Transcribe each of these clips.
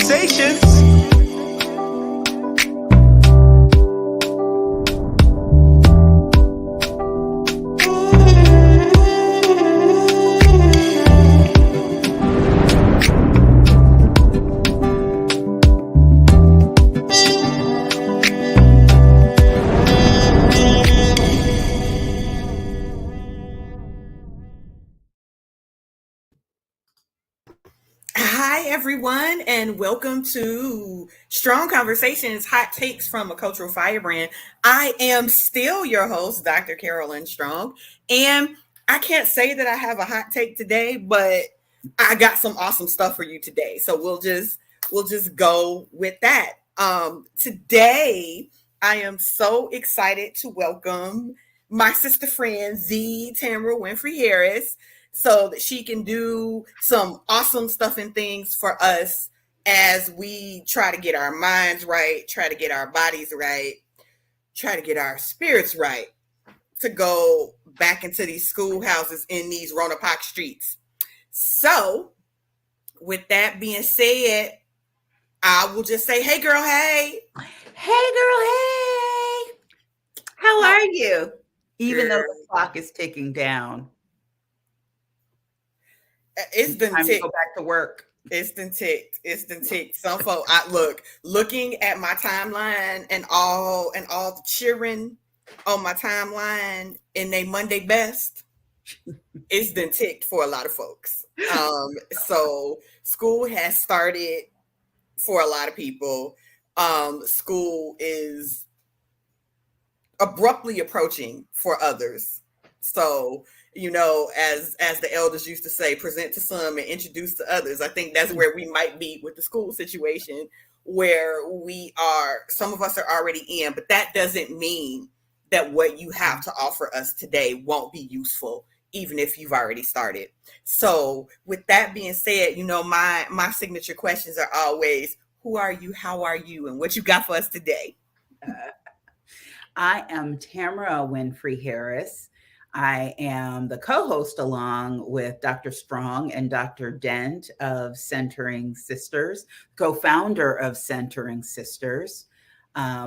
Conversations. Hi, everyone, and welcome to Strong Conversations Hot Takes from a Cultural Firebrand. I am still your host, Dr. Carolyn Strong, and I can't say that I have a hot take today, but I got some awesome stuff for you today. So we'll just go with that. Today, I am so excited to welcome my sister friend Z Tamara Winfrey Harris so that she can do some awesome stuff and things for us as we try to get our minds right, try to get our bodies right, try to get our spirits right to go back into these schoolhouses in these Ronapak streets. So, with that being said, I will just say, hey, girl, hey. Hey, girl, hey. How are you? Even though the clock is ticking down. It's been time to go back to work. It's been ticked. It's been ticked. Some folk, looking at my timeline and all the cheering on my timeline in their Monday best. It's been ticked for a lot of folks. So school has started for a lot of people. School is abruptly approaching for others. So, as the elders used to say, present to some and introduce to others. I think that's where we might be with the school situation, where some of us are already in, but that doesn't mean that what you have to offer us today won't be useful, even if you've already started. So with that being said, my signature questions are always, who are you, how are you, and what you got for us today? I am Tamara Winfrey Harris. I am the co-host along with Dr. Strong and Dr. Dent of Centering Sisters, co-founder of Centering Sisters,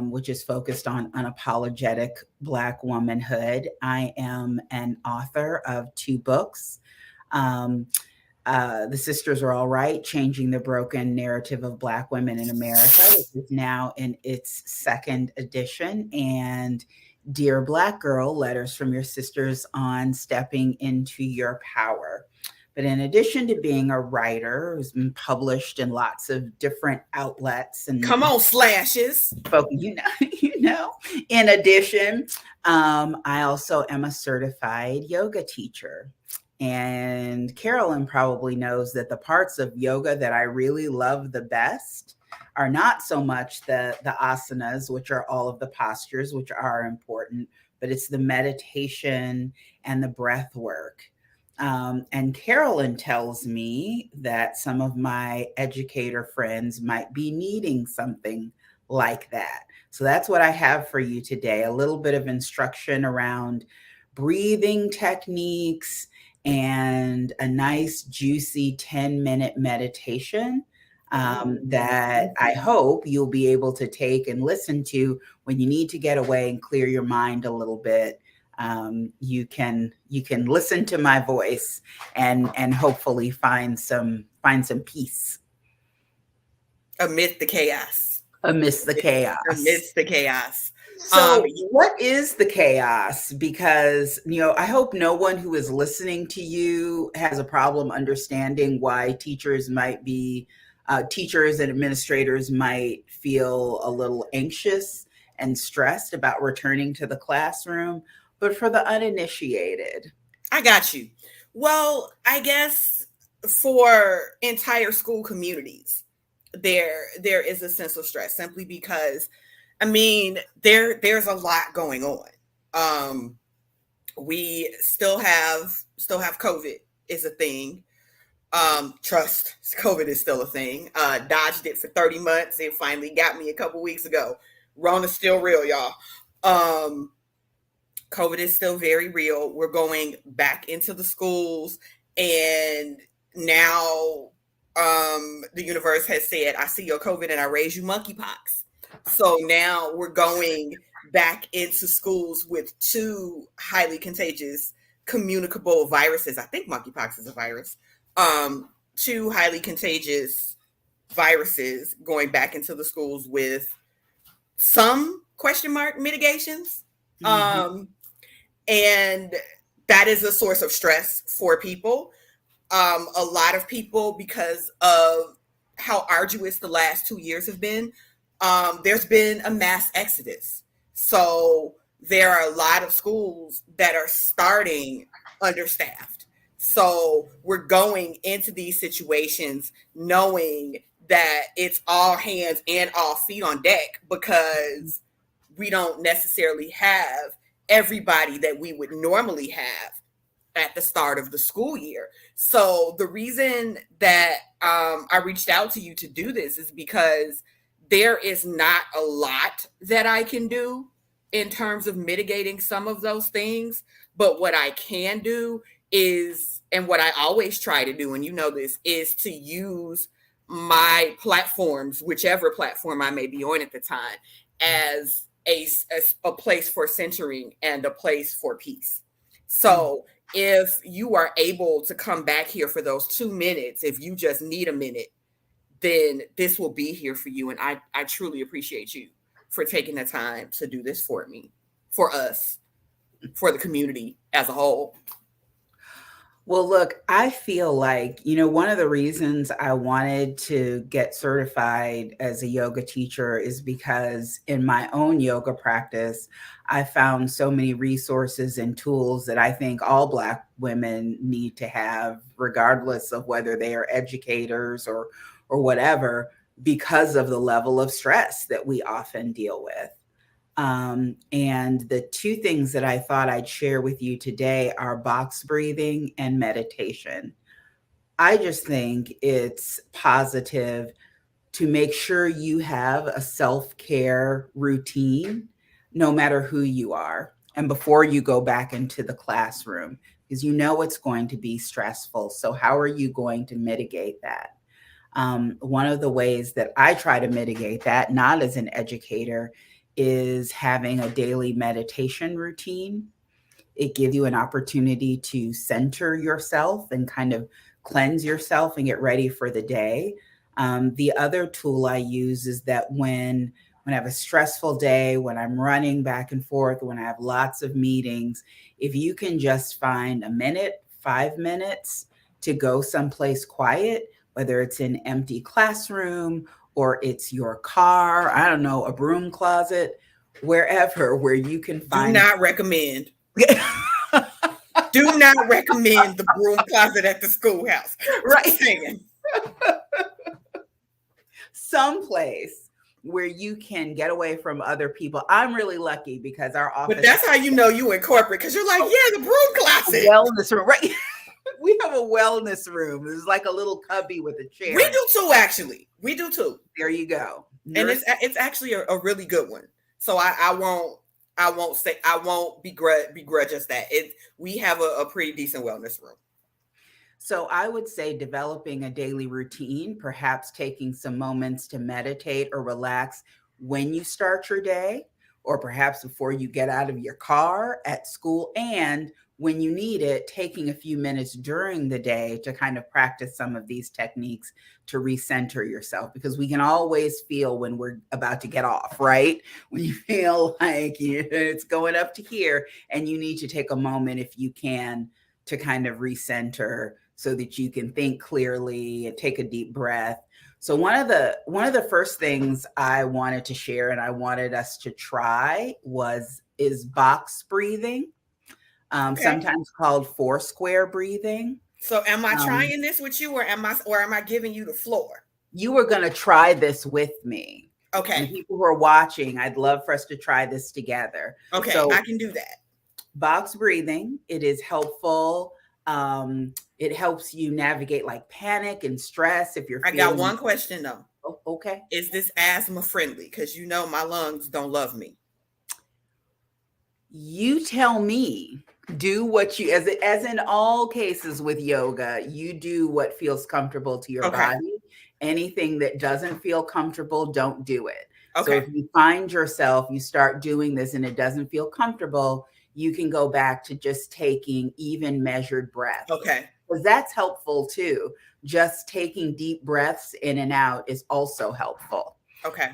which is focused on unapologetic Black womanhood. I am an author of 2 books. The Sisters Are All Right, Changing the Broken Narrative of Black Women in America, which is now in its 2nd edition, and Dear Black Girl, Letters from Your Sisters on Stepping into Your Power. But in addition to being a writer who's been published in lots of different outlets and come on, slashes, in addition, I also am a certified yoga teacher. And Carolyn probably knows that the parts of yoga that I really love the best are not so much the asanas, which are all of the postures, which are important, but it's the meditation and the breath work. And Carolyn tells me that some of my educator friends might be needing something like that. So that's what I have for you today, a little bit of instruction around breathing techniques and a nice, juicy 10-minute meditation that I hope you'll be able to take and listen to when you need to get away and clear your mind a little bit. You can listen to my voice and hopefully find some peace amidst the chaos. So what is the chaos? Because, I hope no one who is listening to you has a problem understanding why teachers and administrators might feel a little anxious and stressed about returning to the classroom. But for the uninitiated, I got you. Well, I guess for entire school communities, there is a sense of stress simply because, there's a lot going on. We still have COVID is a thing. Trust, COVID is still a thing. Dodged it for 30 months. It finally got me a couple weeks ago. Rona's still real, y'all. COVID is still very real. We're going back into the schools, and now the universe has said, I see your COVID and I raise you monkeypox. So now we're going back into schools with two highly contagious communicable viruses. I think monkeypox is a virus. Two highly contagious viruses going back into the schools with some question mark mitigations. Mhm. And that is a source of stress for people. A lot of people, because of how arduous the last 2 years have been, there's been a mass exodus. So there are a lot of schools that are starting understaffed. So we're going into these situations knowing that it's all hands and all feet on deck, because we don't necessarily have everybody that we would normally have at the start of the school year. So the reason that I reached out to you to do this is because there is not a lot that I can do in terms of mitigating some of those things. But what I can do is, and what I always try to do, and you know this, is to use my platforms, whichever platform I may be on at the time, as a place for centering and a place for peace. So if you are able to come back here for those 2 minutes, if you just need a minute, then this will be here for you. And I truly appreciate you for taking the time to do this for me, for us, for the community as a whole. Well, look, I feel like, one of the reasons I wanted to get certified as a yoga teacher is because in my own yoga practice, I found so many resources and tools that I think all Black women need to have, regardless of whether they are educators or whatever, because of the level of stress that we often deal with. And the two things that I thought I'd share with you today are box breathing and meditation. I just think it's positive to make sure you have a self-care routine, no matter who you are, and before you go back into the classroom, because you know it's going to be stressful. So how are you going to mitigate that? One of the ways that I try to mitigate that, not as an educator, is having a daily meditation routine. It gives you an opportunity to center yourself and kind of cleanse yourself and get ready for the day. The other tool I use is that when I have a stressful day, when I'm running back and forth, when I have lots of meetings, if you can just find a minute, 5 minutes to go someplace quiet, whether it's an empty classroom or it's your car, I don't know, a broom closet, wherever, where you can Do find. not recommend. Do not recommend the broom closet at the schoolhouse. Right. Saying. Someplace where you can get away from other people. I'm really lucky because our office. But that's how you know you in corporate, because you're like, yeah, the broom closet. Wellness room, right? We have a wellness room. It's like a little cubby with a chair. We do too, actually. We do too. There you go. And it's actually a really good one. So I won't begrudge us that. We have a pretty decent wellness room. So I would say developing a daily routine, perhaps taking some moments to meditate or relax when you start your day, or perhaps before you get out of your car, at school, and when you need it, taking a few minutes during the day to kind of practice some of these techniques to recenter yourself, because we can always feel when we're about to get off, right? When you feel like it's going up to here and you need to take a moment, if you can, to kind of recenter so that you can think clearly and take a deep breath. So one of the first things I wanted to share and I wanted us to try is box breathing. Okay. Sometimes called foursquare breathing. So am I trying this with you, or am I giving you the floor? You were going to try this with me. Okay. And people who are watching, I'd love for us to try this together. Okay, so, I can do that. Box breathing, it is helpful. It helps you navigate like panic and stress if you're I got one question though. Oh, okay. Is this asthma friendly? Because you know my lungs don't love me. You tell me. Do what you, as in all cases with yoga, you do what feels comfortable to your Okay. body. Anything that doesn't feel comfortable, don't do it. So Okay. if you find yourself, you start doing this and it doesn't feel comfortable, you can go back to just taking even measured breaths. Okay. Because that's helpful too. Just taking deep breaths in and out is also helpful. Okay.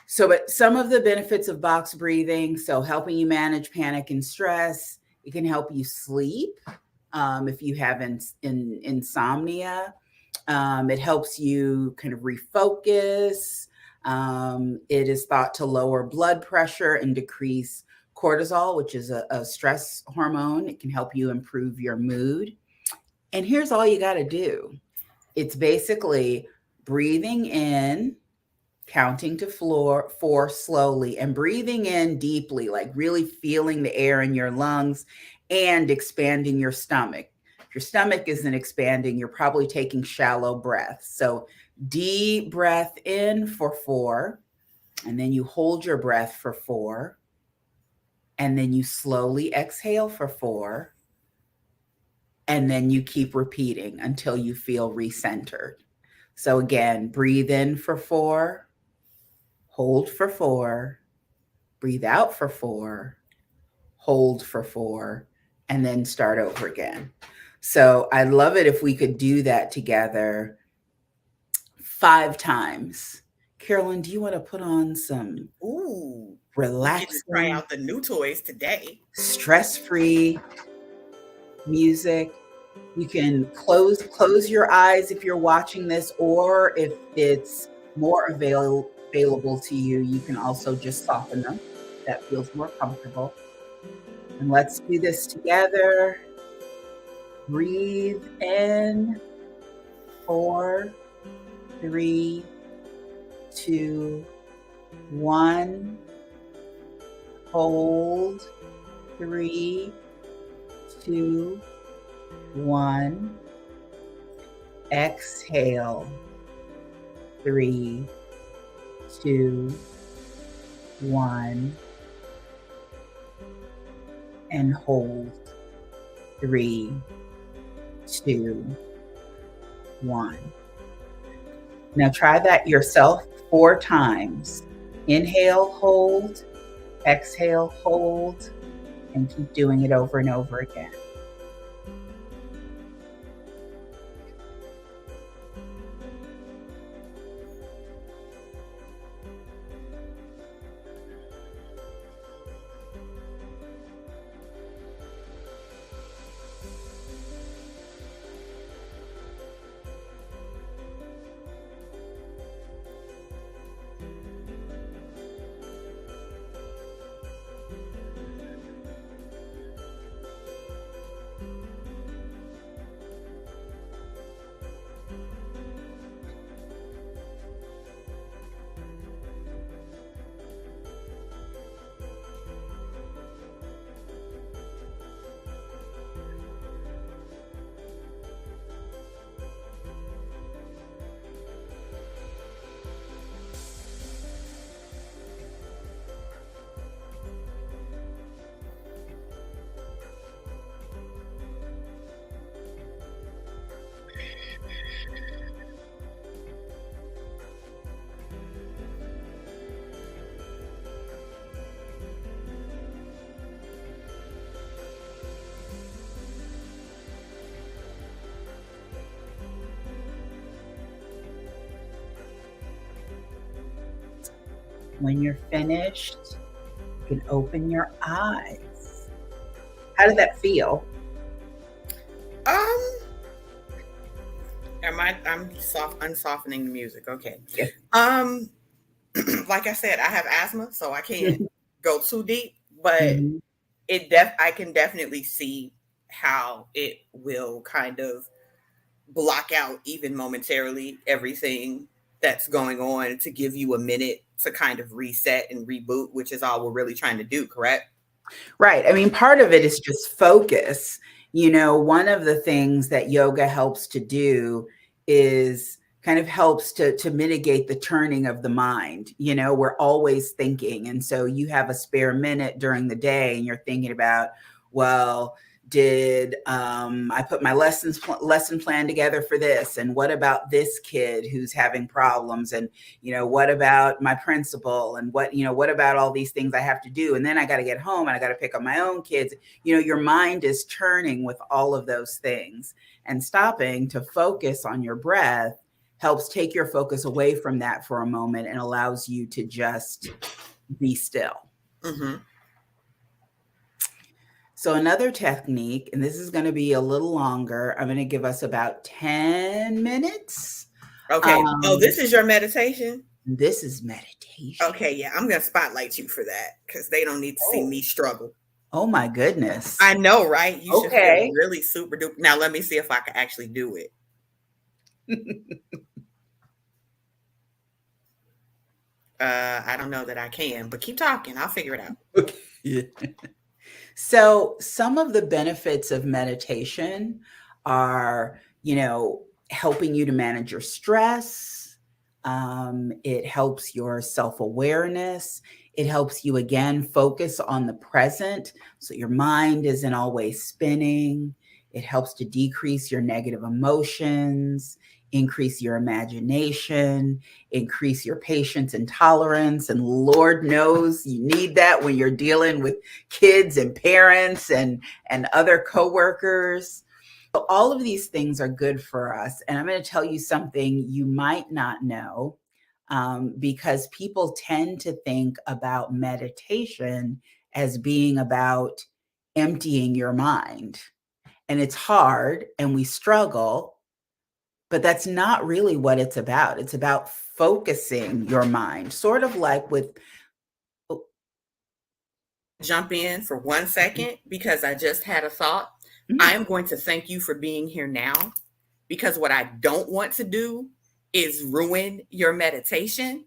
So, but some of the benefits of box breathing, so helping you manage panic and stress, it can help you sleep if you have insomnia. It helps you kind of refocus. It is thought to lower blood pressure and decrease cortisol, which is a stress hormone. It can help you improve your mood. And here's all you got to do. It's basically breathing in, counting to four slowly, and breathing in deeply, like really feeling the air in your lungs and expanding your stomach. If your stomach isn't expanding, you're probably taking shallow breaths. So deep breath in for 4, and then you hold your breath for 4, and then you slowly exhale for 4, and then you keep repeating until you feel recentered. So again, breathe in for 4, hold for 4, breathe out for 4, hold for 4, and then start over again. So I'd love it if we could do that together 5 times. Carolyn, do you want to put on some relaxing, try out the new toys today, stress-free music? You can close your eyes if you're watching this, or if it's more available to you, you can also just soften them. That feels more comfortable. And let's do this together. Breathe in. 4, 3, 2, 1. Hold. 3, 2, 1. Exhale. 3, 2, 1. And hold. 3, 2, 1. Now try that yourself 4 times. Inhale, hold, exhale, hold, and keep doing it over and over again. When you're finished, you can open your eyes. How did that feel? I'm unsoftening the music. Okay. Yeah. Like I said, I have asthma, so I can't go too deep, but Mhm. I can definitely see how it will kind of block out, even momentarily, everything that's going on to give you a minute to kind of reset and reboot, which is all we're really trying to do, correct? Right. I mean, part of it is just focus. You know, one of the things that yoga helps to do is kind of helps to mitigate the turning of the mind. You know, we're always thinking. And so you have a spare minute during the day and you're thinking about, Well, did I put my lesson plan together for this? And what about this kid who's having problems? And, what about my principal? And what about all these things I have to do? And then I got to get home and I got to pick up my own kids. Your mind is churning with all of those things, and stopping to focus on your breath helps take your focus away from that for a moment and allows you to just be still. Mm-hmm. So another technique, and this is going to be a little longer. I'm going to give us about 10 minutes. Okay. This is your meditation? This is meditation. Okay, yeah. I'm going to spotlight you for that because they don't need to see me struggle. Oh, my goodness. I know, right? You should feel really super duper. Now, let me see if I can actually do it. I don't know that I can, but keep talking. I'll figure it out. Okay. So some of the benefits of meditation are, helping you to manage your stress. It helps your self-awareness. It helps you, again, focus on the present so your mind isn't always spinning. It helps to decrease your negative emotions, increase your imagination, increase your patience and tolerance. And Lord knows you need that when you're dealing with kids and parents and other coworkers. So all of these things are good for us. And I'm going to tell you something you might not know, because people tend to think about meditation as being about emptying your mind. And it's hard and we struggle. But that's not really what it's about. It's about focusing your mind, sort of like with. Jump in for 1 second because I just had a thought. Mm-hmm. I am going to thank you for being here now, because what I don't want to do is ruin your meditation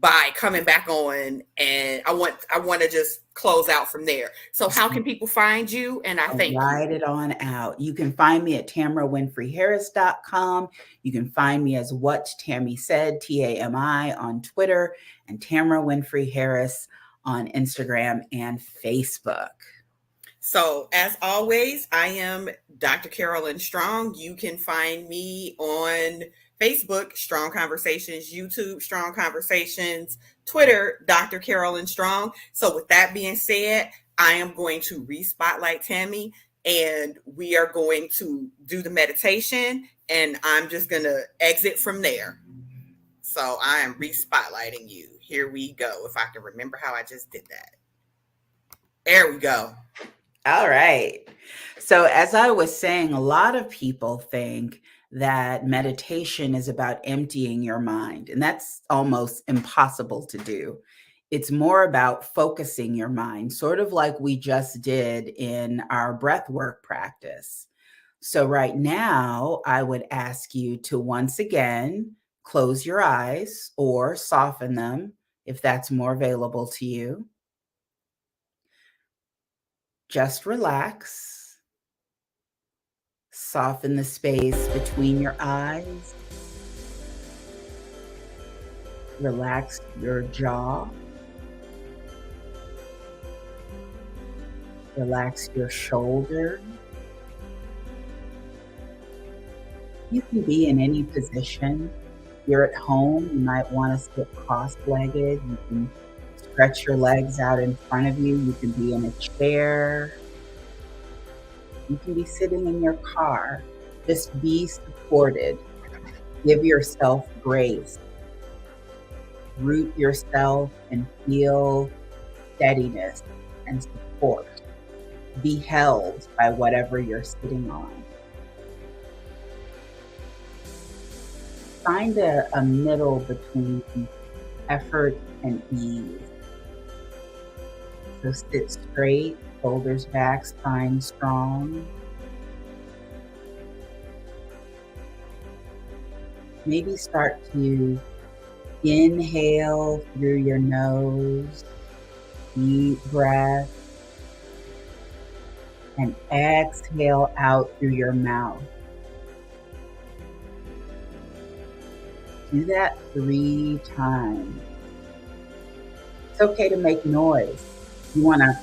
by coming back on, and I want to just close out from there. So how can people find you? And I thank you. Write it on out. You can find me at TamaraWinfreyHarris.com. You can find me as What Tammy Said, TAMI, on Twitter, and Tamara Winfrey Harris on Instagram and Facebook. So as always, I am Dr. Carolyn Strong. You can find me on Facebook, Strong Conversations, YouTube, Strong Conversations, Twitter, Dr. Carolyn Strong. So with that being said, I am going to re-spotlight Tammy, and we are going to do the meditation, and I'm just going to exit from there. So I am re-spotlighting you. Here we go. If I can remember how I just did that. There we go. All right. So as I was saying, a lot of people think that meditation is about emptying your mind, and that's almost impossible to do. It's more about focusing your mind, sort of like we just did in our breath work practice. So right now, I would ask you to once again close your eyes or soften them if that's more available to you. Just relax. Soften the space between your eyes. Relax your jaw. Relax your shoulder. You can be in any position. You're at home, you might want to sit cross-legged. You can stretch your legs out in front of you. You can be in a chair. You can be sitting in your car. Just be supported. Give yourself grace. Root yourself and feel steadiness and support. Be held by whatever you're sitting on. Find a middle between effort and ease. So sit straight, shoulders back, spine strong. Maybe start to inhale through your nose, deep breath, and exhale out through your mouth. Do that 3 times. It's okay to make noise. You want to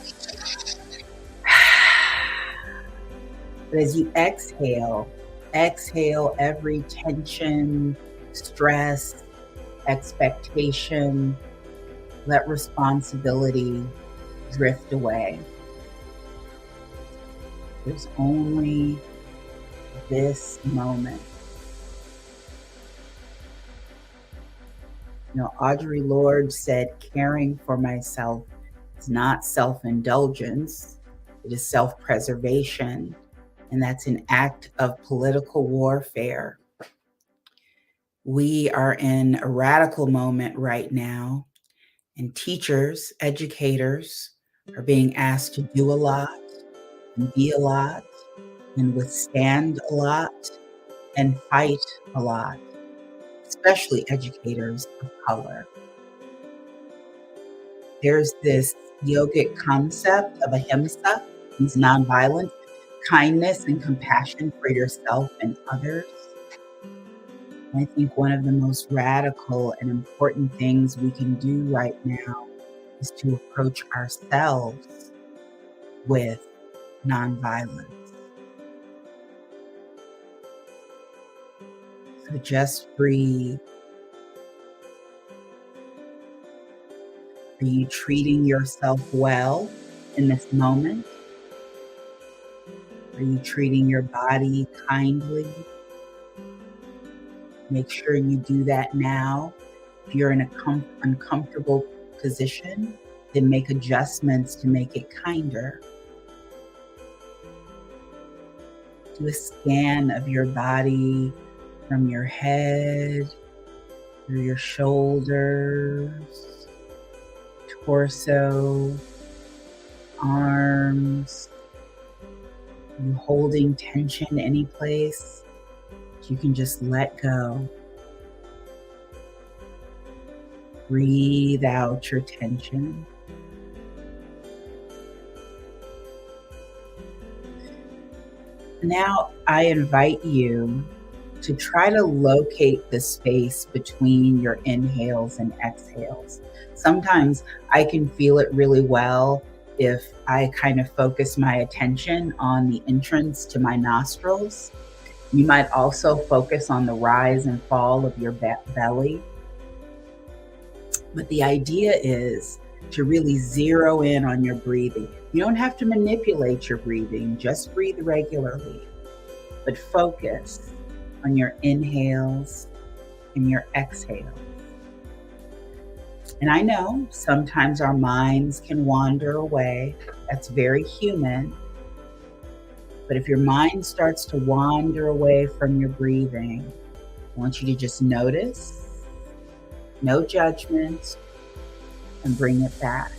But as you exhale, exhale every tension, stress, expectation. Let responsibility drift away. There's only this moment. Audre Lorde said, caring for myself is not self-indulgence, it is self-preservation, and that's an act of political warfare. We are in a radical moment right now, and teachers, educators are being asked to do a lot and be a lot and withstand a lot and fight a lot, especially educators of color. There's this yogic concept of ahimsa, means nonviolence, kindness and compassion for yourself and others. And I think one of the most radical and important things we can do right now is to approach ourselves with nonviolence. So just breathe. Are you treating yourself well in this moment? Are you treating your body kindly? Make sure you do that now. If you're in an uncomfortable position, then make adjustments to make it kinder. Do a scan of your body from your head, through your shoulders, torso, arms. Are you holding tension any place? You can just let go. Breathe out your tension. Now I invite you to try to locate the space between your inhales and exhales. Sometimes I can feel it really well if I kind of focus my attention on the entrance to my nostrils. You might also focus on the rise and fall of your belly. But the idea is to really zero in on your breathing. You don't have to manipulate your breathing, just breathe regularly. But focus on your inhales and your exhales. And I know sometimes our minds can wander away. That's very human. But if your mind starts to wander away from your breathing, I want you to just notice, no judgment, and bring it back.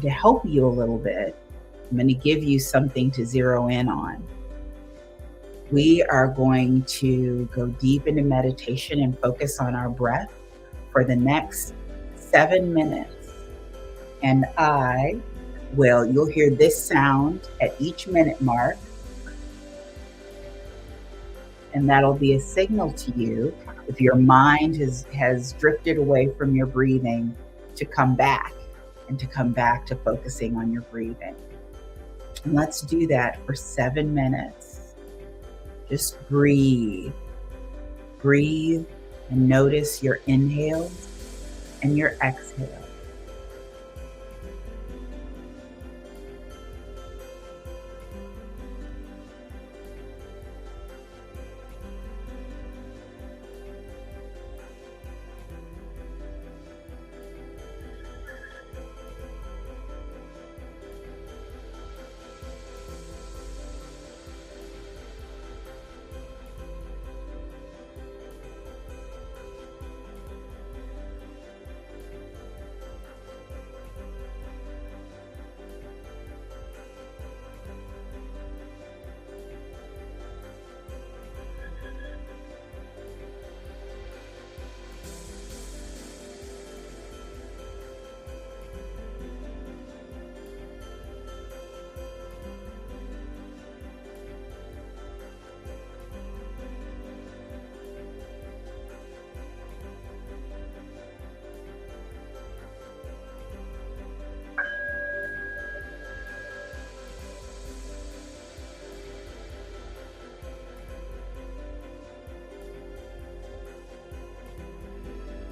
To help you a little bit, I'm going to give you something to zero in on. We are going to go deep into meditation and focus on our breath for the next 7 minutes. And you'll hear this sound at each minute mark. And that'll be a signal to you if your mind has drifted away from your breathing to come back and to come back to focusing on your breathing. And let's do that for 7 minutes. Just breathe. Breathe and notice your inhales and your exhales.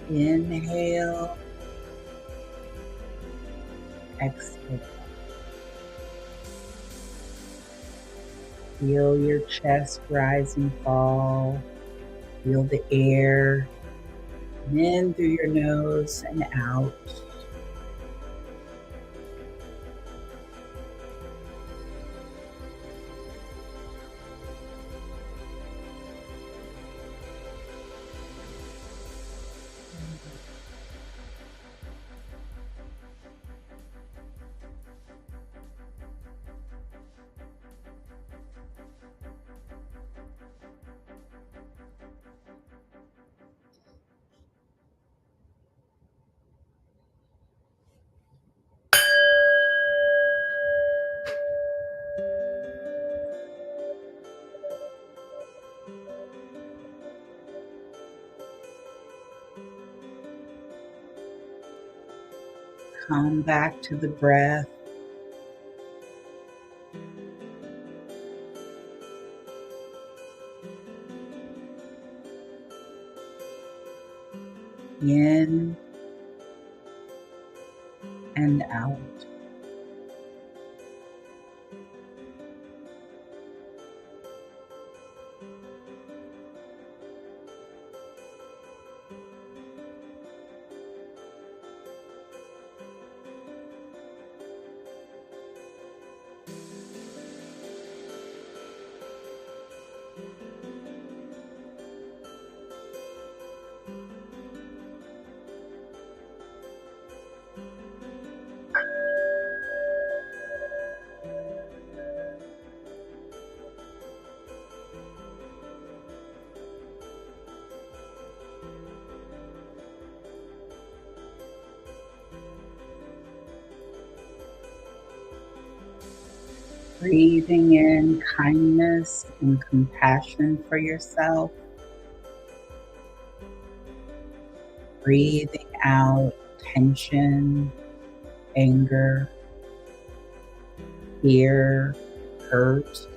Inhale, exhale. Feel your chest rise and fall. Feel the air in through your nose and out. Come back to the breath. In and out. Breathing in kindness and compassion for yourself. Breathing out tension, anger, fear, hurt.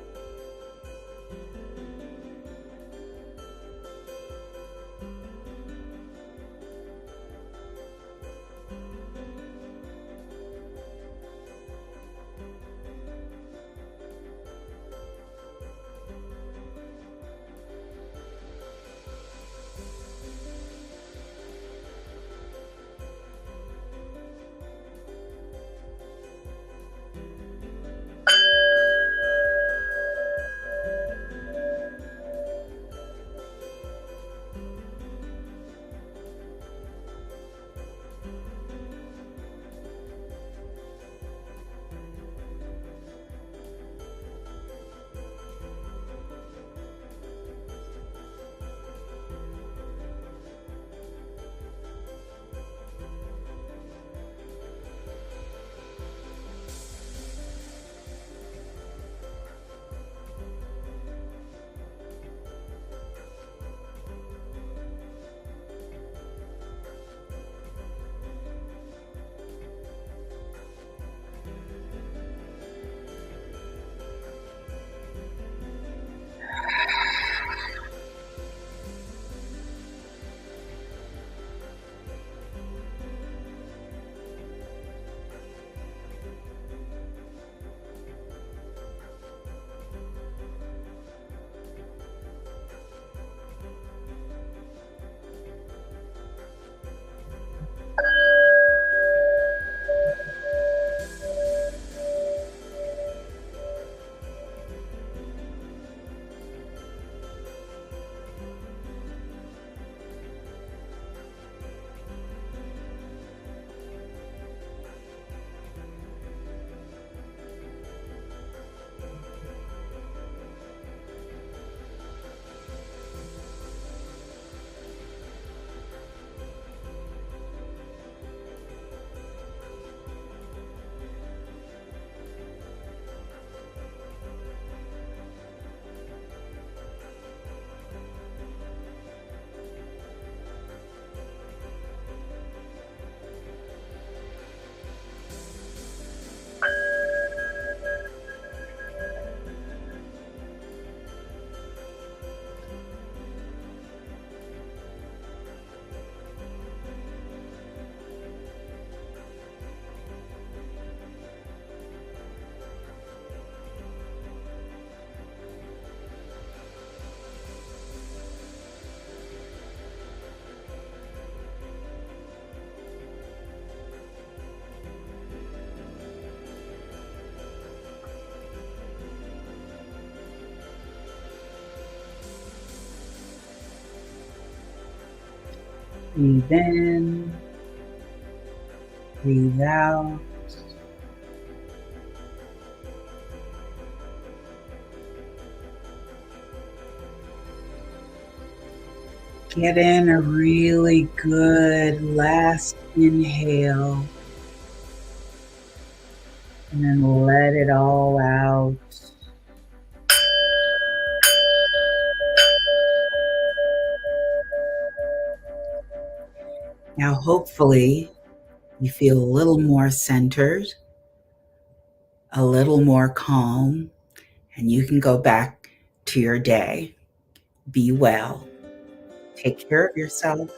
Breathe in, breathe out. Get in a really good last inhale. And then let it all out. Now, hopefully, you feel a little more centered, a little more calm, and you can go back to your day. Be well. Take care of yourself.